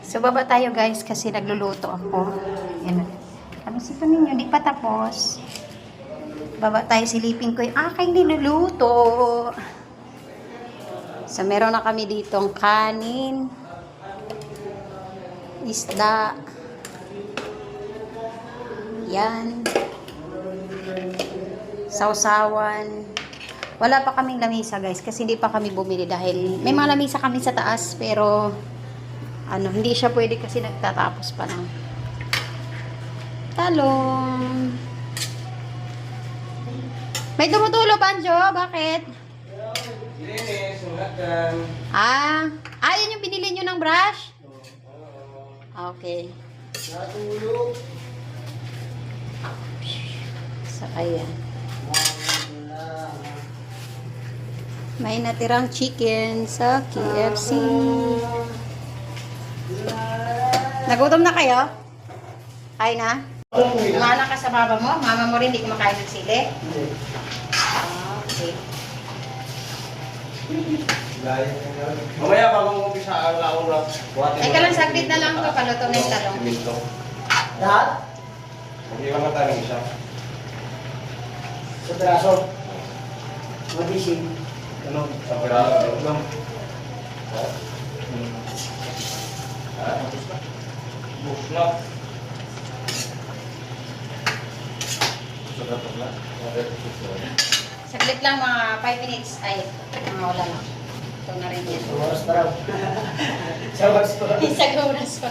So, baba tayo guys kasi nagluluto ako. Yan. Ano sito ninyo? Di pa tapos. Baba tayo, silipin ko yung aking niluluto. So, meron na kami ditong kanin, isda. Yan. Sausawan. Wala pa kaming lamisa guys kasi hindi pa kami bumili dahil may mga lamisa kami sa taas pero hindi siya pwede kasi nagtatapos pa ng talong. May tumutulo, Pancho? Bakit? Yun yung binili nyo ng brush? Okay. So, ayan. May natirang chicken sa KFC. Nagutom na kayo? Kain na? Kumana ka sa mama mo? Mama mo rin hindi kumakain ng sili? Okay. Mamaya bagong umpisa ang laura. Teka lang, saglit na lang ito. Paluto na yung talong. Lahat? Hindi lang mataling isa. Sa traso. Madisig. Ano? Sa piraso. Ano? Bus na. Saglit lang, mga 5 minutes. Ay, mga wala lang. Ito na rin yan. Oras pa raw. Sa oras pa raw. Isang oras pa.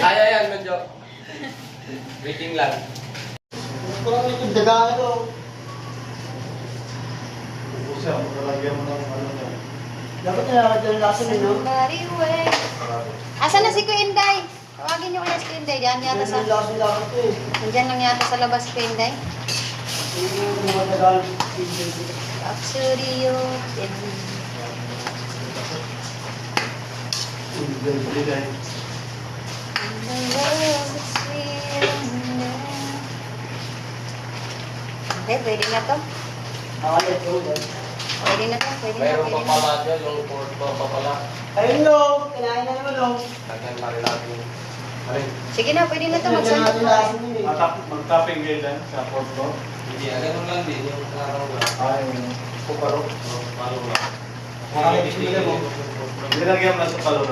Kaya yan, medyo. Waiting lang. Kurang ito, dagaan ito. Busa, magalagyan mo ng ano niya. Dapat nilakad yung lasa nyo, no? Somebody wait. Asan na si Kuya Inday? Tawagin niyo kaya si Kuya Inday. Diyan yata sa... Lasa ito eh. Nandiyan lang yata sa labas si Kuya Inday. Yung mga dagaan. Studio. Okay, pwede na to. Akalit ko ulit. Pwede na to. Pwede na, Mayroon pwede pa na. pala dyan, yung pork pa pala. Ayun no, kinain na naman no. Lagyan na rin natin. Alin? Sige na, pwede na to. Lagyan natin Magsandok lasa na. nyo eh. Mag-topping kayo dyan sa pork ko. Hindi, ganun lang din. Yung araw lang. Ay, puparo. Paano lang. Nilagyan mo na sa palo.